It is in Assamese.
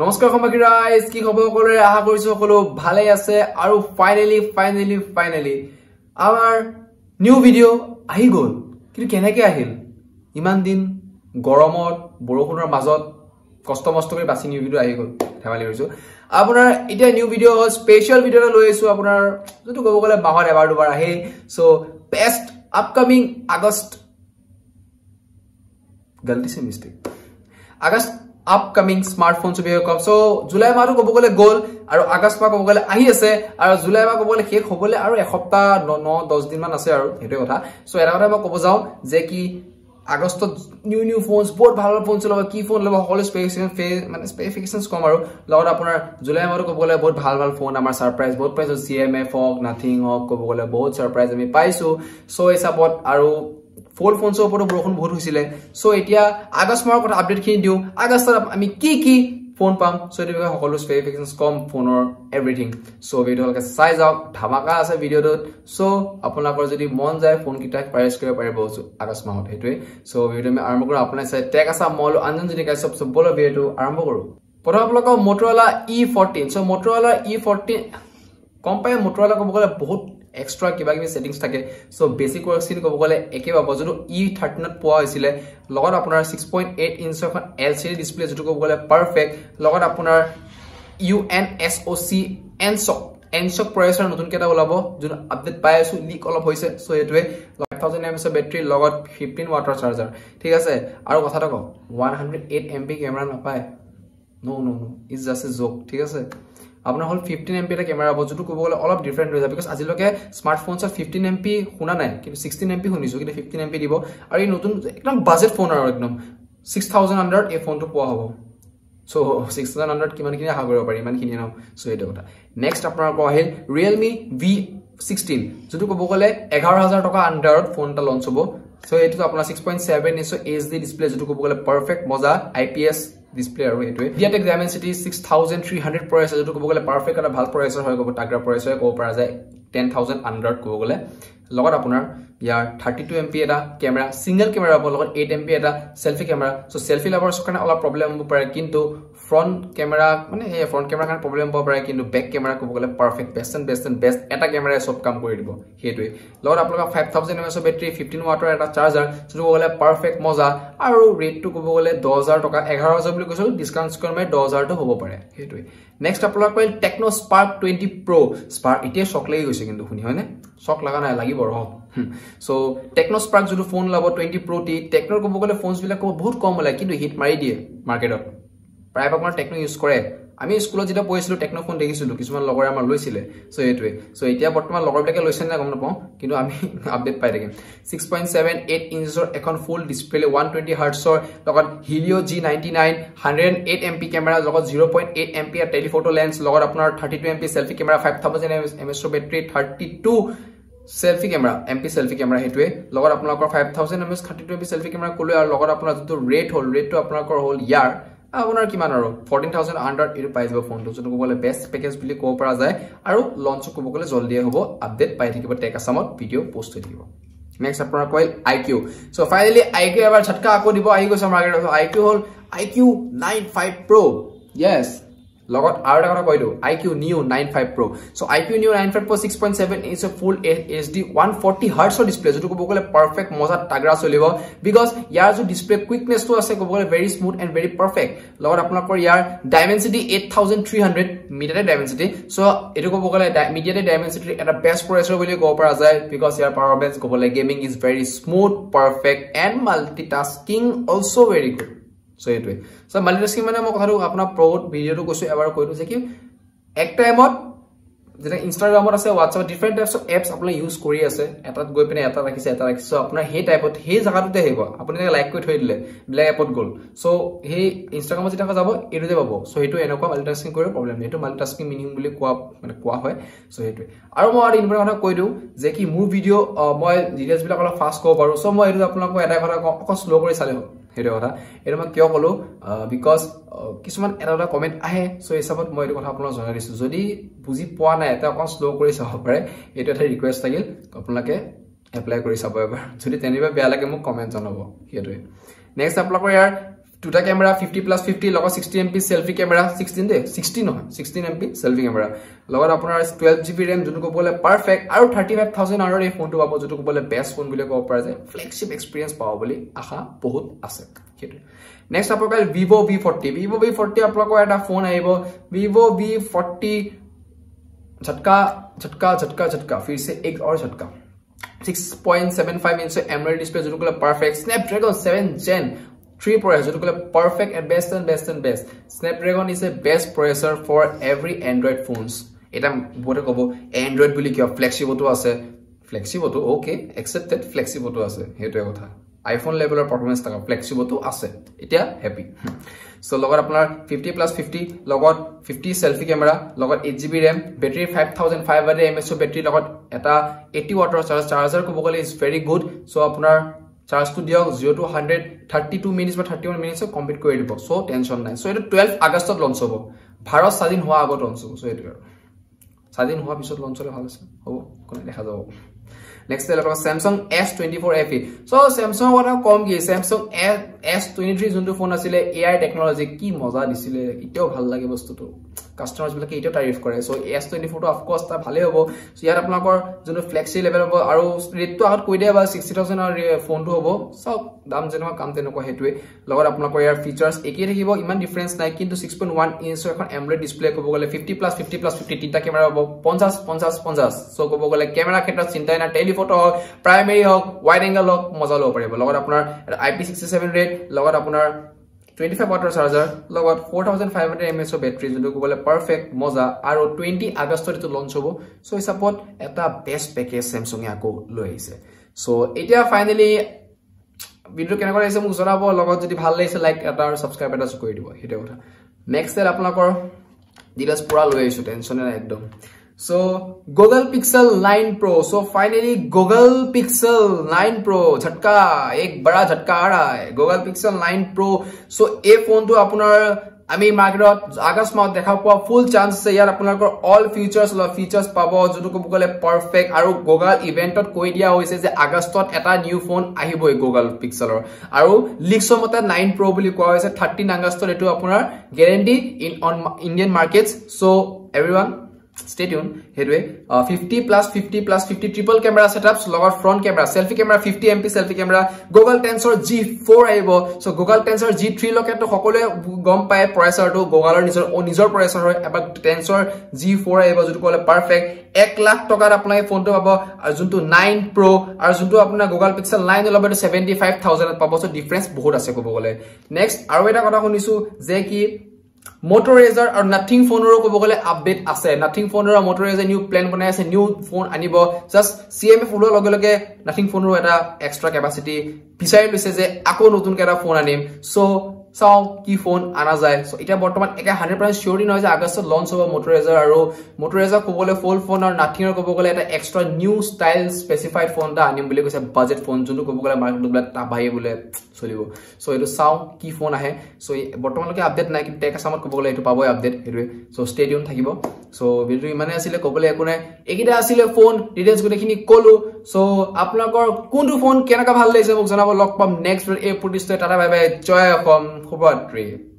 নমস্কাৰ সম্মাকি ৰাইজ কি খবৰ সকলোৰে আশা কৰিছো সকলো ভালে আছে আৰু ফাইনালি আমাৰ নিউ ভিডিও আহি গল কিন্তু কেনেকৈ আহিল ইমান দিন গৰমত বৰষুণৰ মাজত কষ্ট কৰি বাছি নিউ ভিডিও আহি গল ধেমালি কৰিছো আপোনাৰ এটা নিউ ভিডিও হল স্পেশাল ভিডিও লৈ আছো আপোনাৰ যেটো ক'ব গলে মাহত এবাৰ দুবাৰ আহে সো বেষ্ট আপকামিং আগষ্ট गलती से मिस्टेक আগষ্ট আপকামিং স্মার্টফোন ছবি কম সো জুলাই মাহটো ক'ব গলে গল আৰু আগষ্ট মাহ ক'ব গলে আহি আছে আৰু জুলাই মাহ ক'ব গলে শেষ হ'বলে আৰু এসপ্তাহ 9-10 দিন মান আছে আৰু হেটো কথা সো এটা কথা মই ক'ব যাও যে কি আগষ্টত নিউ ফোনস বহুত ভাল ফোন চলাব কি ফোন ল'ব সকলো স্পেসিফিকেশনস কম আৰু লগত আপোনাৰ জুলাই মাহটো ক'ব গলে বহুত ভাল ফোন আমাৰ সাৰপ্ৰাইজ বহুত পাইছো CMF হক নাথিং হক ক'ব গলে বহুত সাৰপ্ৰাইজ আমি পাইছো সো হিচাপত আৰু ফোল ফোনসৰ ওপৰত বৰষুণ বহুত হৈছিলে সো এতিয়া আগষ্ট মাহৰ কথা আপডেট খিনি দিও আগষ্টত আমি কি ফোন পাম সো এটো সকলো স্পেসিফিকেশনস কম ফোনৰ এভৰিথিং সো ভিডিওলৈকে চাই যাওক ধামাকা আছে ভিডিওটোত সো আপোনালোকৰ যদি মন যায় ফোন কিটা প্ৰাইস কৰিব পাৰিব আগষ্ট মাহত হেতুৱে সো ভিডিও আমি আৰম্ভ কৰো আপোনালোকে চাই টেক আছে মল আনজন যদি গাইছ সব বলো ভিডিওটো আৰম্ভ কৰো প্ৰথম আপোনালোকৰ Motorola E14 so Motorola E14 কম্পাই Motorola ক'ব গলে বহুত extra কিবা সেটিংস থাকে সো বেসিক ওয়ার্কসিন ক'ব গলে একে পাব যেটো E13 ত পোৱা হৈছিলে লগত আপোনাৰ 6.8 ইঞ্চৰ এখন LCD ডিসপ্লে যেটো ক'ব গলে পাৰফেক্ট লগত আপোনাৰ UNSoC NSOC প্ৰচেছৰ নতুন কেটা ওলাব যেটো আপডেট পাই আছো লিক অলপ হৈছে সো এটোৱে 5000 mAh বেটাৰি লগত 15 ওয়াটৰ চাৰ্জাৰ ঠিক আছে আৰু কথাটা ক 108 MP ক্যামেৰা নাপায় নো ইটস জাস্ট এ জোক ঠিক আছে আপোনাৰ হল 15 MP এটা ক্যামেৰা হ'ব যেটো ক'ব গলে অলপ ডিফাৰেন্ট হৈ যায় বিকজ আজিলৈকে স্মাৰ্টফোনছৰ 15 MP শুনা নাই কিন্তু 16 MP শুনিছো কিন্তু 15 MP দিব আৰু এই নতুন একদম বাজেট ফোন আৰু একদম 6000 আন্ডাৰ এই ফোনটো পোৱা হ'ব সো 6000 আন্ডাৰ কিমান কিনে আশা কৰিব পাৰি ইমান কিনে নাও সো এটা কথা নেক্সট আপোনাৰ কো আহিল Realme V16 যেটো ক'ব গলে 11000 টকা আন্ডাৰত ফোনটা লঞ্চ হ'ব সো এটো আপোনাৰ 6.7 ইঞ্চ HD ডিসপ্লে যেটো ক'ব গলে পাৰফেক্ট মজা IPS ডিসপ্লে আৰু এটোৱে MediaTek Dimensity 6300 প্ৰচেছৰ যেটো ক'ব গলে পাৰফেক্ট এটা ভাল প্ৰচেছৰ হয় ক'ব টাগৰা প্ৰচেছৰ ক'ব পৰা যায় 10000 আন্ডাৰত ক'ব গলে লগত আপোনাৰ ইয়াৰ 32 MP এটা ক্যামেৰা সিঙ্গেল ক্যামেৰা হ'ব লগত 8 MP এটা সেলফি ক্যামেৰা সো সেলফি লাভাৰ্স কাৰণে অলপ প্ৰবলেম হ'ব পাৰে কিন্তু ফ্ৰন্ট ক্যামেৰা মানে এই ফ্ৰন্ট ক্যামেৰা কাৰণে প্ৰবলেম হ'ব পাৰে কিন্তু বেক ক্যামেৰা ক'ব গলে পাৰফেক্ট বেষ্ট এটা ক্যামেৰাই সব কাম কৰি দিব হেতুৱে লগত আপোনালোকৰ 5000 mAh বেটাৰি 15 ওয়াটৰ এটা চাৰ্জাৰ যেটো ক'ব গলে পাৰফেক্ট মজা আৰু ৰেটটো ক'ব গলে 10000 টকা 11000 বুলি কৈছিল ডিসকাউন্ট কৰি 10000 টো হ'ব পাৰে হেতুৱে নেক্সট আপোনালোকৰ Tecno Spark 20 Pro Spark এতিয়া শক লাগি গৈছে কিন্তু শুনি হয়নে শক লাগা নাই লাগিব ৰহ সো Tecno Spark যেটো ফোন লাব 20 Pro টি Tecno ক'ব গলে ফোনস বিলাক বহুত কম লাগে কিন্তু হিট মাৰি দিয়ে মাৰ্কেটত প্ৰায় আপোনাৰ Tecno ইউজ কৰে আমি স্কুলত যেটা পঢ়িছিলো Tecno ফোন দেখিছিলো কিছুমান লগৰে আমাৰ লৈছিলে সো এটোৱে সো এতিয়া বৰ্তমান লগৰবিলাকে লৈছে না গম নাপাও কিন্তু আমি আপডেট পাই থাকিম 6.78 ইঞ্চৰ এখন ফুল ডিসপ্লে 120 হাৰ্টছৰ লগত Helio G99 108 MP ক্যামেৰা লগত 0.8 MP টেলিফটো লেন্স লগত আপোনাৰ 32 MP selfie camera 5000 mAh battery 32 selfie camera MP selfie camera হেতুৱে লগত আপোনালোকৰ 5000 mAh 32 MP সেলফি ক্যামেৰা কলৈ আৰু লগত আপোনাৰ যেটো ৰেটটো আপোনালোকৰ হল ইয়াৰ আপোনাৰ কিমান আৰু 14000 আন্ডাৰ এটো পাই যাব ফোনটো যেটো ক'বলে বেষ্ট পেকেজ বুলি ক'ব পৰা যায় আৰু লঞ্চ ক'ব গলে জলদি হ'ব আপডেট পাই থাকিব টেক আসামত ভিডিও পোষ্ট হৈ থাকিব নেক্সট আপোনাৰ কইল IQ সো ফাইনালি IQ এবাৰ ঝটকা আকো দিব আহি গৈছে মাৰ্কেটত IQ হল IQ 95 Pro yes লগত আৰু এটা কথা কৈলো IQ Neo 95 Pro so IQ Neo 95 Pro 6.7 inch ফুল HD 140 Hz ডিসপ্লে যেটো ক'ব গলে পারফেক্ট মজা টাগৰা চলিব বিকজ ইয়াৰ যে ডিসপ্লে কুইকনেস তো আছে ক'ব গলে very smooth and very perfect লগত আপোনালোকৰ ইয়াৰ Dimensity 8300 MediaTek Dimensity সো এটো ক'ব গলে MediaTek Dimensity এটা বেষ্ট প্ৰচেছৰ বুলি ক'ব পৰা যায় বিকজ ইয়াৰ পাৰফৰমেন্স ক'ব গলে gaming is very smooth perfect and multitasking also very good so এটোৱে সো মাল্টিটাস্কিং মানে মই কথাটো আপোনাৰ প্ৰোট ভিডিওটো কৈছো এবাৰ কৈছো যে কি এক টাইমত যেটা ইনষ্টাগ্ৰামত আছে WhatsApp different types of apps আপুনি ইউজ কৰি আছে এটাত গৈ পিনে এটা ৰাখিছে আপোনাৰ হে টাইপত হে জাগাটোতে আহিব আপুনি লাইক কৰি থৈ দিলে ব্ল্যাক এপত গল সো হে ইনষ্টাগ্ৰামত যেটা যাব এটোতে পাব সো হেতু এনেকুৱা মাল্টিটাস্কিং কৰি প্ৰবলেম নাই এটো মাল্টিটাস্কিং মিনিং বুলি কোৱা হয় সো হেতু আৰু মই আৰু ইনফৰ কথা কৈ দিও যে কি মোৰ ভিডিও মই ডিটেইলছ বিলাক অলপ ফাষ্ট কৰিব পাৰো সো মই এটো আপোনালোকক এটা কথা অকন স্লো কৰি চালে হ'ল হেতু কথা এটো মই কিয় কলো বিকজ কিছুমান এটা কমেন্ট আহে সো হিচাপত মই এটো কথা আপোনাক জনাই দিছো যদি বুজি পোৱা নাই এটা অকন স্লো কৰি চাব পাৰে এটো এটা ৰিকুৱেষ্ট থাকিল আপোনালোকে এপ্লাই কৰি চাব এবাৰ যদি তেনিবা বেয়া লাগে মোক কমেন্ট জনাব হেতুৱে নেক্সট আপোনালোকৰ ইয়াৰ দুটা ক্যামেৰা 50+50 লগত 60 MP সেলফি ক্যামেৰা 16 দে 60 নহয় 16 MP সেলফি ক্যামেৰা লগত আপোনাৰ 12GB RAM যোনটো ক'বলে পাৰফেক্ট আৰু 35000 আৰু এই ফোনটো পাব যোনটো ক'বলে বেষ্ট ফোন বুলি ক'ব পৰা যায় ফ্ল্যাগশিপ এক্সপেৰিয়েন্স পাব বুলি আশা বহুত আছে সেইটো নেক্সট আপোনালোকৰ Vivo V40 আপোনালোকৰ এটা ফোন আহিব Vivo V40 झटका फिर से एक और झटका 6.75 इंच एमोलेड डिस्प्ले जो को परफेक्ट स्नैपड्रैगन 7 Gen 3 प्रोसेसर जो को perfect and best Snapdragon is a best processor for every Android phones এটা বটে কব এন্ড্রয়েড বুলি কি ফ্লেক্সিবলটো আছে ফ্লেক্সিবলটো ওকে একসেপ্টেড ফ্লেক্সিবলটো আছে হেটোয় কথা আইফোন লেভেলৰ পাৰফৰম্যান্স থাকা ফ্লেক্সিবলটো আছে এতিয়া হ্যাপি সো লগত আপোনাৰ 50+50 লগত 50 সেলফি ক্যামেৰা লগত 8GB RAM ব্যাটাৰি 5500 mAh ব্যাটাৰি লগত এটা 80 ওয়াটৰ চাৰ্জাৰ ক'ব গলে ইজ ভেৰি গুড সো আপোনাৰ চাৰ্জ টু দিয়ক 0 to 100 32 মিনিটস বা 31 মিনিটস কমপ্লিট কৰি দিব সো টেনশন নাই সো এটা 12 আগষ্টত লঞ্চ হ'ব ভাৰত স্বাধীন হোৱা আগত লঞ্চ হ'ব সো এটো স্বাধীন হোৱা পিছত লঞ্চ হ'লে ভাল আছে হ'ব কোনে দেখা যাব Next is Samsung S24 FE. So Samsung wala kom ki Samsung S23 juntu phone asile AI technology ki moza disile iteo bhal lage bostu to customers bilake iteo tarif kore so S24 to of course ta bhale hobo so yar apnalokor juntu flexi level hobo aru rate to agot koi dia ba 60000 ar phone to hobo so dam jenoma kam tenoko hetue logot apnalokor yar features eki rakhibo iman difference nai kintu 6.1 inch ekhon AMOLED display kobo gole 50+50+50 tinta camera hobo 50 so kobo gole camera khetra chinta na photo primary hok wide angle hok moza lo paribo logot apnar IP67 rate logot apnar 25 watt charger logot 4500 mAh battery jodo kobole perfect moza aro 20 আগষ্টত to launch hobo so I support eta best package Samsung ako loi aise so etia finally video kena kore aise mu jorabo logot jodi bhal laise like eta aru subscribe eta kori dibo hete kotha next step apnalokor details pura loi aisu tension na ekdom So Google Pixel 9 Pro so finally Google Pixel 9 Pro झटका एक बड़ा झटका आ रहा है Google Pixel 9 Pro so ए फोन तो আপোনাৰ আমি মাৰ্কেটত আগষ্ট মাহত দেখা পোৱা ফুল চান্স আছে ইয়াৰ আপোনালোকৰ অল ফিচাৰ্স পাব যোনটো ক'বলে পাৰফেক্ট আৰু Google ইভেন্টত কৈ দিয়া হৈছে যে আগষ্টত এটা নিউ ফোন আহিবই Google Pixelৰ আৰু লিক্সৰ মতে 9 Pro বুলি কোৱা হৈছে 13 আগষ্টত এটো আপোনাৰ guarantee in on Indian markets so everyone stay tuned here 50+50+50 triple camera setups logot front camera selfie camera 50 MP selfie camera Google Tensor G4 aibo so Google Tensor G3 loke to hokole gom pae processor to Google nijor processor hoy aba Tensor G4 aibo jotu kole perfect 1 lakh tokar apnai phone to pabo ar juntu 9 Pro ar juntu apna Google Pixel 9 lobe 75000 pabo so difference bahut ase kobo gole next aru eta kotha shunisu je ki Motorola or Nothing phone ro kobo gole update ase Nothing phone ro Motorola new plan banai ase new phone anibo just CMA full loge Nothing phone ro eta extra capacity pisai lise je ako notun ke eta phone anim so চাও কি ফোন আনা যায় সো এটা বৰ্তমান একা 100% শিওৰ নহয় যে আগষ্টত লঞ্চ হ'ব Motorola আৰু Motorola কোবলে ফুল ফোন আৰু নাথিং ৰ কোবলে এটা extra new style specified phone দা আনিম বুলি কৈছে বাজেট ফোন যোনটো কোবলে মাৰ্কেটত বলে তাবাই বলে চলিব সো এটো চাও কি ফোন আহে সো বৰ্তমানলৈকে আপডেট নাই কিন্তু টেক আসামত কোবলে এটো পাবই আপডেট এটো সো ষ্টে টিউন থাকিব সো ভিডিও ইমানে আছিল কোবলে একোনে একিটা আছিল ফোন ডিটেইলস গুটেখিনি কলো সো আপোনালোকৰ কোনটো ফোন কেনেকা ভাল লাগিছে মোক জনাব লগ পাম নেক্সট এই প্ৰতিষ্ঠা টাটা বাই বাই জয় অসম Hubadri.